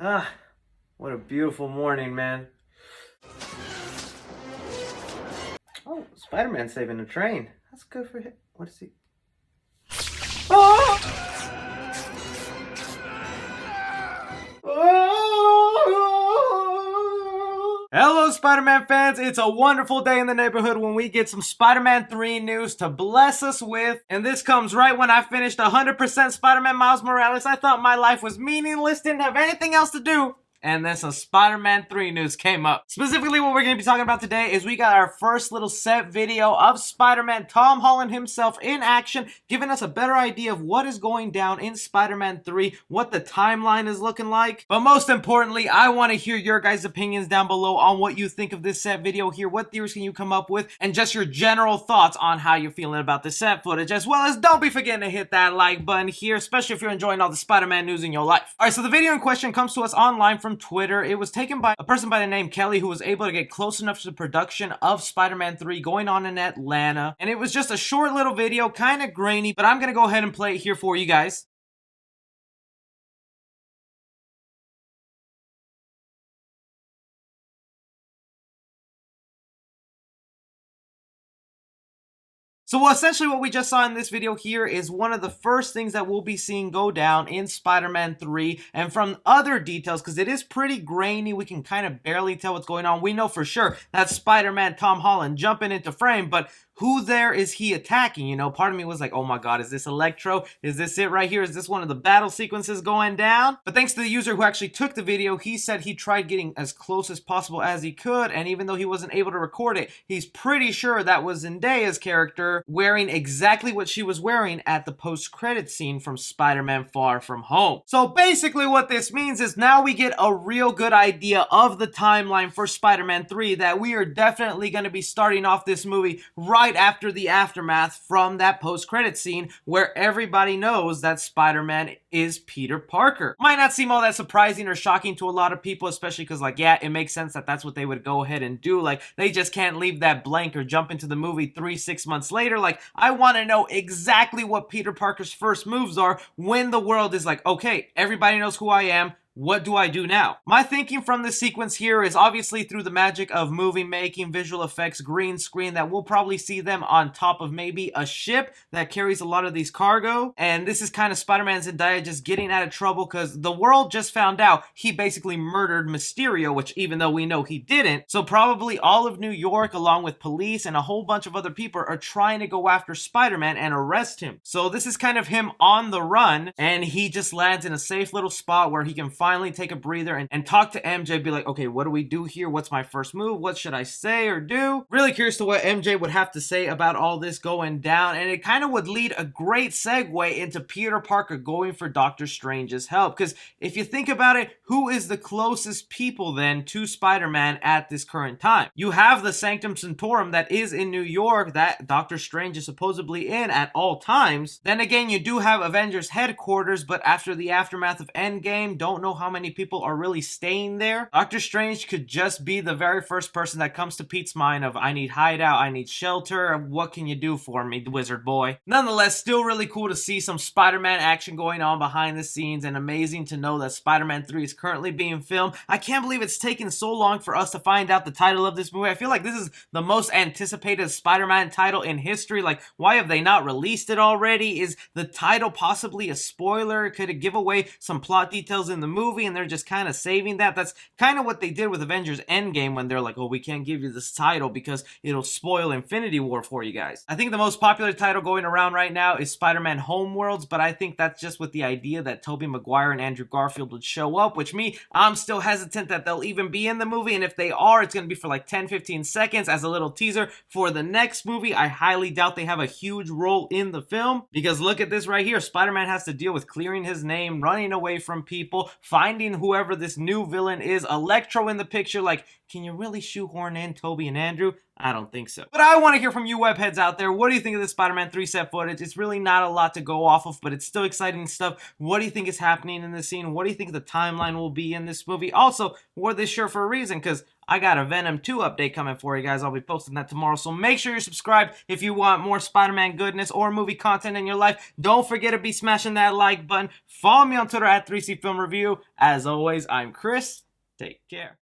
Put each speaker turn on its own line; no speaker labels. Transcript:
Ah, what a beautiful morning, man. Oh, Spider-Man saving a train. That's good for him. What is he? Oh! Oh! Hello, Spider-Man fans. It's a wonderful day in the neighborhood when we get some Spider-Man 3 news to bless us with. And this comes right when I finished 100% Spider-Man Miles Morales. I thought my life was meaningless, didn't have anything else to do. And then some Spider-Man 3 news came up. Specifically, what we're going to be talking about today is we got our first little set video of Spider-Man, Tom Holland himself in action, giving us a better idea of what is going down in Spider-Man 3, what the timeline is looking like. But most importantly, I want to hear your guys' opinions down below on what you think of this set video here. What theories can you come up with? And just your general thoughts on how you're feeling about the set footage. As well as don't be forgetting to hit that like button here, especially if you're enjoying all the Spider-Man news in your life. Alright, so the video in question comes to us online from Twitter. It was taken by a person by the name Kelly who was able to get close enough to the production of Spider-Man 3 going on in Atlanta. And it was just a short little video, kind of grainy, but I'm going to go ahead and play it here for you guys. So essentially what we just saw in this video here is one of the first things that we'll be seeing go down in Spider-Man 3. And from other details, because it is pretty grainy, we can kind of barely tell what's going on. We know for sure that's Spider-Man Tom Holland jumping into frame, but who there is he attacking? You know, part of me was like, oh my god, is this Electro? Is this it right here? Is this one of the battle sequences going down? But thanks to the user who actually took the video, he said he tried getting as close as possible as he could, and even though he wasn't able to record it, he's pretty sure that was Zendaya's character wearing exactly what she was wearing at the post-credit scene from Spider-Man Far From Home. So basically what this means is now we get a real good idea of the timeline for Spider-Man 3, that we are definitely going to be starting off this movie right after the aftermath from that post-credit scene where everybody knows that Spider-Man is Peter Parker. Might not seem all that surprising or shocking to a lot of people, especially because, like, yeah, it makes sense that that's what they would go ahead and do. Like, they just can't leave that blank or jump into the movie 3-6 months later. Like, I want to know exactly what Peter Parker's first moves are when the world is like, okay, everybody knows who I am. What do I do now? My thinking from this sequence here is obviously through the magic of movie making, visual effects, green screen, that we'll probably see them on top of maybe a ship that carries a lot of these cargo. And this is kind of Spider-Man Zendaya just getting out of trouble because the world just found out he basically murdered Mysterio, which even though we know he didn't. So probably all of New York, along with police and a whole bunch of other people, are trying to go after Spider-Man and arrest him. So this is kind of him on the run, and he just lands in a safe little spot where he can finally take a breather and talk to MJ, be like, okay, what do we do here? What's my first move? What should I say or do? Really curious to what MJ would have to say about all this going down, and it kind of would lead a great segue into Peter Parker going for Doctor Strange's help, because if you think about it, who is the closest people then to Spider-Man at this current time? You have the Sanctum Sanctorum that is in New York that Doctor Strange is supposedly in at all times. Then again, you do have Avengers headquarters, but after the aftermath of Endgame, don't know how many people are really staying there. Doctor Strange could just be the very first person that comes to Pete's mind of, I need hideout, I need shelter, what can you do for me, wizard boy? Nonetheless, still really cool to see some Spider-Man action going on behind the scenes, and amazing to know that Spider-Man 3 is currently being filmed. I can't believe it's taken so long for us to find out the title of this movie. I feel like this is the most anticipated Spider-Man title in history. Like, why have they not released it already? Is the title possibly a spoiler? Could it give away some plot details in the movie and they're just kind of saving that? That's kind of what they did with Avengers Endgame when they're like, oh, we can't give you this title because it'll spoil Infinity War for you guys. I think the most popular title going around right now is Spider-Man Homeworlds, but I think that's just with the idea that Tobey Maguire and Andrew Garfield would show up, which I'm still hesitant that they'll even be in the movie, and if they are, it's going to be for like 10-15 seconds as a little teaser for the next movie. I highly doubt they have a huge role in the film, because look at this right here. Spider-Man has to deal with clearing his name, running away from people, finding whoever this new villain is, Electro in the picture. Like, can you really shoehorn in Tobey and Andrew? I don't think so. But I want to hear from you webheads out there. What do you think of the Spider-Man 3 set footage? It's really not a lot to go off of, but it's still exciting stuff. What do you think is happening in this scene? What do you think the timeline will be in this movie? Also, wore this shirt for a reason, because I got a Venom 2 update coming for you guys. I'll be posting that tomorrow, so make sure you're subscribed if you want more Spider-Man goodness or movie content in your life. Don't forget to be smashing that like button. Follow me on Twitter at 3C Film Review. As always, I'm Chris. Take care.